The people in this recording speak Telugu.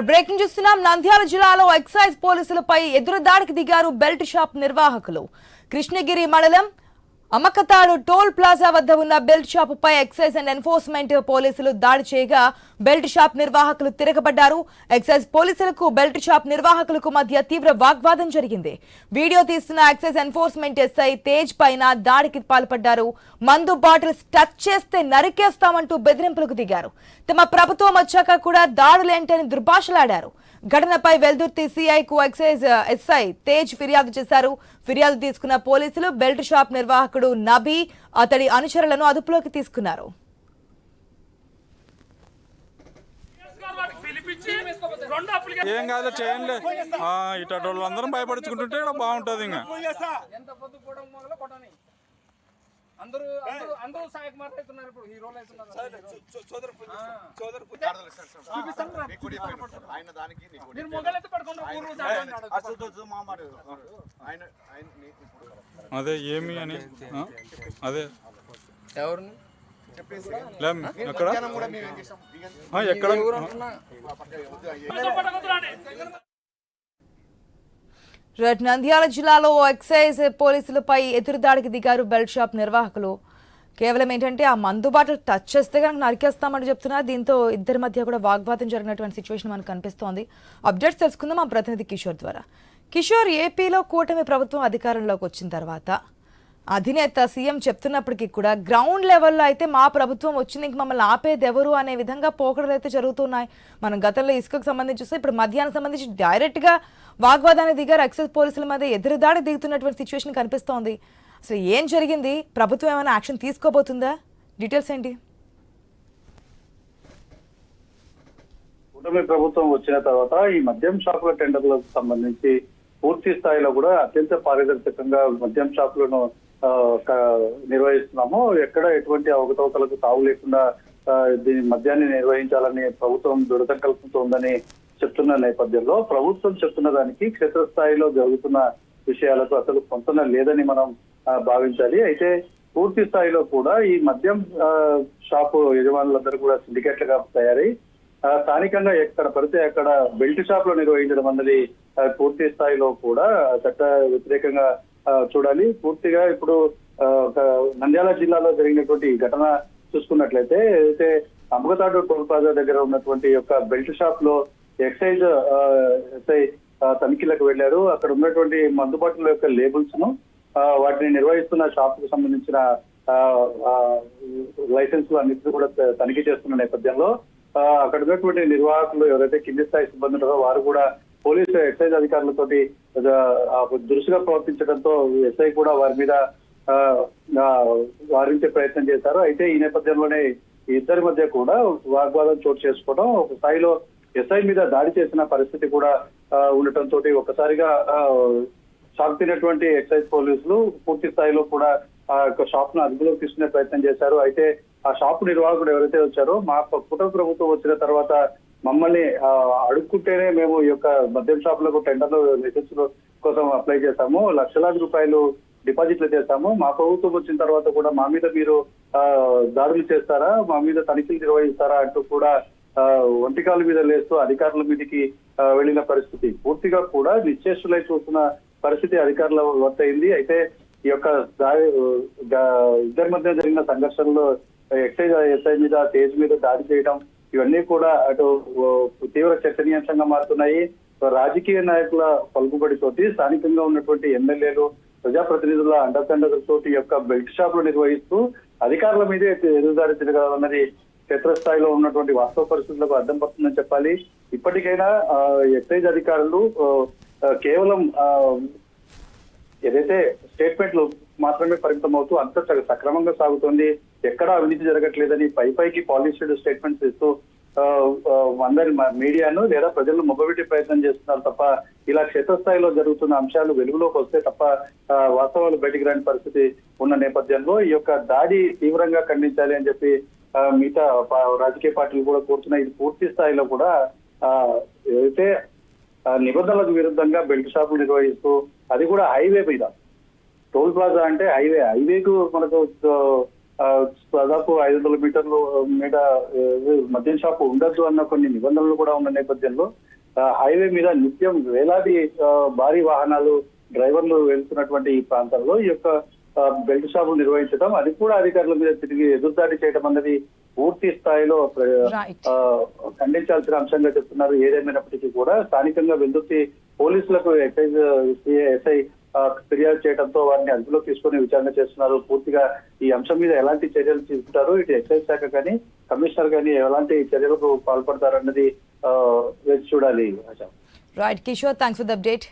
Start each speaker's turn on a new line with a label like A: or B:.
A: బ్రేకింగ్ చూస్తున్నాం. నంద్యాల జిల్లాలో ఎక్సైజ్ పోలీసులపై ఎదురుదాడికి దిగారు బెల్ట్ షాప్ నిర్వాహకులు. కృష్ణగిరి మండలం అమ్మకతాడు టోల్ ప్లాజా వద్ద ఉన్న బెల్ట్ షాప్ పై ఎక్సైజ్ అండ్ ఎన్ఫోర్స్మెంట్ పోలీసులు దాడి చేయగా బెల్ట్ షాప్ నిర్వాహకులు తిరగబడ్డారు. ఎక్సైజ్ పోలీసులకు బెల్ట్ షాప్ నిర్వాహకులకు మధ్య తీవ్ర వాగ్వాదం జరిగింది. వీడియో తీస్తున్న ఎక్సైజ్ ఎన్ఫోర్స్మెంట్ ఎస్ఐ తేజ్ పైన దాడికి పాల్పడ్డారు. మందు బాటిల్స్ టచ్ చేస్తే నరికేస్తామంటూ బెదిరింపులకు దిగారు. తమ ప్రభుత్వం వచ్చాక కూడా దాడులేంటని దుర్భాషలాడారు. ఘటనపై వెల్దుర్తి సిఐకు ఎస్ఐ తేజ్ ఫిర్యాదు చేశారు. ఫిర్యాదు తీసుకున్న పోలీసులు బెల్ట్ షాప్ నిర్వాహకుడు నబీ అతడి అనుచరులను అదుపులోకి తీసుకున్నారు.
B: ఏం కాదు చేయండి, ఇటు వాళ్ళందరం భయపడుచుకుంటుంటే ఇక్కడ బాగుంటుంది. ఇంకా
C: అందరూ సాయకు మాట్లాడుతున్నారు. ఇప్పుడు హీరోలు
B: అదే ఏమి అని అదే
C: ఎవరు
B: ఎక్కడ ఎక్కడ
A: నంద్యాల జిల్లాలో ఎక్సైజ్ పోలీసులపై ఎదురుదాడికి దిగారు బెల్ట్ షాప్ నిర్వాహకులు. కేవలం ఏంటంటే ఆ మందు బాటలు టచ్ చేస్తే కనుక నరికేస్తామని చెప్తున్నారు. దీంతో ఇద్దరి మధ్య కూడా వాగ్వాదం జరిగినటువంటి సిచ్యువేషన్ మనకు కనిపిస్తోంది. అప్డేట్స్ తెలుసుకుందాం మా ప్రతినిధి కిషోర్ ద్వారా. కిషోర్, ఏపీలో కూటమి ప్రభుత్వం అధికారంలోకి వచ్చిన తర్వాత అధినేత సీఎం చెప్తున్నప్పటికీ కూడా గ్రౌండ్ లెవెల్లో అయితే మా ప్రభుత్వం వచ్చింది, ఇంక మమ్మల్ని ఆపేది ఎవరు అనే విధంగా పోకడలు అయితే జరుగుతున్నాయి. మనం గతంలో ఇసుకకు సంబంధించి చూస్తే ఇప్పుడు మద్యానికి సంబంధించి డైరెక్ట్గా వాగ్వాదాన్ని దిగారు. ఎక్సైజ్ పోలీసుల మధ్య ఎదురుదాడి దిగుతున్నటువంటి సిచ్యువేషన్ కనిపిస్తోంది. అసలు ఏం జరిగింది? ప్రభుత్వం ఏమైనా యాక్షన్ తీసుకోబోతుందా? డీటెయిల్స్ ఏంటి?
D: కూటమి ప్రభుత్వం వచ్చిన తర్వాత ఈ మద్యం షాపుల టెండర్లకు సంబంధించి పూర్తి స్థాయిలో కూడా అత్యంత పారదర్శకంగా మద్యం షాపులను నిర్వహిస్తున్నాము. ఎక్కడ ఎటువంటి అవకతవకలకు తావు లేకుండా దీని మద్యాన్ని నిర్వహించాలని ప్రభుత్వం దృఢ సంకల్పంతో ఉందని చెప్తున్న నేపథ్యంలో ప్రభుత్వం చెప్తున్న దానికి క్షేత్రస్థాయిలో జరుగుతున్న విషయాలకు అసలు పొంతన లేదని మనం భావించాలి. అయితే పూర్తి స్థాయిలో కూడా ఈ మద్యం షాపు యజమానులందరూ కూడా సిండికేట్లుగా తయారై స్థానికంగా ఎక్కడ పడితే అక్కడ బెల్ట్ షాప్ లో నిర్వహించడం అన్నది పూర్తి స్థాయిలో కూడా చట్ట వ్యతిరేకంగా చూడాలి. పూర్తిగా ఇప్పుడు నంద్యాల జిల్లాలో జరిగినటువంటి ఘటన చూసుకున్నట్లయితే అయితే అమ్మకతాడు టోల్ ప్లాజా దగ్గర ఉన్నటువంటి యొక్క బెల్ట్ షాప్ లో ఎక్సైజ్ ఎస్ఐ తనిఖీలకు వెళ్లారు. అక్కడ ఉన్నటువంటి మందుబాటుల యొక్క లేబుల్స్ ను వాటిని నిర్వహిస్తున్న షాప్ కు సంబంధించిన లైసెన్సులు అన్నింటినీ కూడా తనిఖీ చేస్తున్న నేపథ్యంలో అక్కడ ఉన్నటువంటి నిర్వాహకులు ఎవరైతే కింది స్థాయి సిబ్బంది ఉన్నారో వారు కూడా పోలీసు ఎక్సైజ్ అధికారులతోటి దురుసుగా ప్రవర్తించడంతో ఎస్ఐ కూడా వారి మీద వారించే ప్రయత్నం చేశారు. అయితే ఈ నేపథ్యంలోనే ఇద్దరి మధ్య కూడా వాగ్వాదం చోటు చేసుకోవడం, ఒక స్థాయిలో ఎస్ఐ మీద దాడి చేసిన పరిస్థితి కూడా ఉండటంతో ఒకసారిగా షాక్ తినటువంటి ఎక్సైజ్ పోలీసులు పూర్తి స్థాయిలో కూడా ఆ యొక్క షాప్ ను అదుపులోకి తీసుకునే ప్రయత్నం చేశారు. అయితే ఆ షాపు నిర్వాహకుడు ఎవరైతే వచ్చారో మా కుటుంబ ప్రభుత్వం వచ్చిన తర్వాత మమ్మల్ని అడుక్కుంటేనే మేము ఈ యొక్క మద్యం షాపులకు టెండర్లు లైసెన్స్ కోసం అప్లై చేశాము, లక్షలాది రూపాయలు డిపాజిట్లు చేశాము, మా ప్రభుత్వం వచ్చిన తర్వాత కూడా మా మీద మీరు దాడులు చేస్తారా, మా మీద తనిఖీలు నిర్వహిస్తారా అంటూ కూడా ఒంటికాల మీద లేస్తూ అధికారుల మీదకి వెళ్లిన పరిస్థితి పూర్తిగా కూడా నిశ్చేష్టులై చూస్తున్న పరిస్థితి అధికారుల వద్ద అయింది. అయితే ఈ యొక్క ఇద్దరి మధ్య జరిగిన సంఘర్షణలో ఎస్ఐ మీద తేజ్ మీద దాడి చేయడం ఇవన్నీ కూడా అటు తీవ్ర చర్చనీయాంశంగా మారుతున్నాయి. రాజకీయ నాయకుల పలుకుబడితోటి స్థానికంగా ఉన్నటువంటి ఎమ్మెల్యేలు ప్రజాప్రతినిధుల అండదండలతోటి యొక్క బెల్ట్ షాపులు నిర్వహిస్తూ అధికారుల మీదే ఎదురుదాడి తిరగాలన్నది క్షేత్రస్థాయిలో ఉన్నటువంటి వాస్తవ పరిస్థితులకు అర్థం పడుతుందని చెప్పాలి. ఇప్పటికైనా ఎక్సైజ్ అధికారులు కేవలం ఏదైతే స్టేట్మెంట్లు మాత్రమే పరిమితం అవుతూ అంత సక్రమంగా సాగుతోంది, ఎక్కడా అవినీతి జరగట్లేదని పైకి పాలిష్డ్ స్టేట్మెంట్స్ ఇస్తూ అందరి మీడియాను లేదా ప్రజలను మొబ్బబెట్టే ప్రయత్నం చేస్తున్నారు తప్ప ఇలా క్షేత్రస్థాయిలో జరుగుతున్న అంశాలు వెలుగులోకి వస్తే తప్ప వాస్తవాలు బయటికి రాని పరిస్థితి ఉన్న నేపథ్యంలో ఈ యొక్క దాడి తీవ్రంగా ఖండించాలి అని చెప్పి మిగతా రాజకీయ పార్టీలు కూడా కోరుతున్నాయి. ఇది పూర్తి స్థాయిలో కూడా ఏదైతే నిబంధనలకు విరుద్ధంగా బెల్ట్ షాపులు నిర్వహిస్తూ అది కూడా హైవే మీద. టోల్ ప్లాజా అంటే హైవేకు మనకు దాదాపు 500 మీటర్లు మీద మద్యం షాపు ఉండొద్దు అన్న కొన్ని నిబంధనలు కూడా ఉన్న నేపథ్యంలో హైవే మీద నిత్యం వేలాది భారీ వాహనాలు డ్రైవర్లు వెళ్తున్నటువంటి ఈ ప్రాంతాల్లో ఈ యొక్క బెల్ట్ షాపులు నిర్వహించడం, అది కూడా అధికారుల మీద తిరిగి ఎదురుదాడి చేయడం అన్నది పూర్తి స్థాయిలో
A: Right.
D: ఖండించాల్సిన అంశంగా చెప్తున్నారు. ఏదేమైనప్పటికీ కూడా స్థానికంగా వెల్దుర్తి పోలీసులకు ఎస్ఐ ఫిర్యాదు చేయడంతో వారిని అదుపులోకి తీసుకుని విచారణ చేస్తున్నారు. పూర్తిగా ఈ అంశం మీద ఎలాంటి చర్యలు తీసుకుంటారు, ఇటు ఎక్సైజ్ శాఖ కానీ కమిషనర్ కానీ ఎలాంటి చర్యలకు పాల్పడతారన్నది వేచి చూడాలి.
A: Right Kishore, thanks for the update.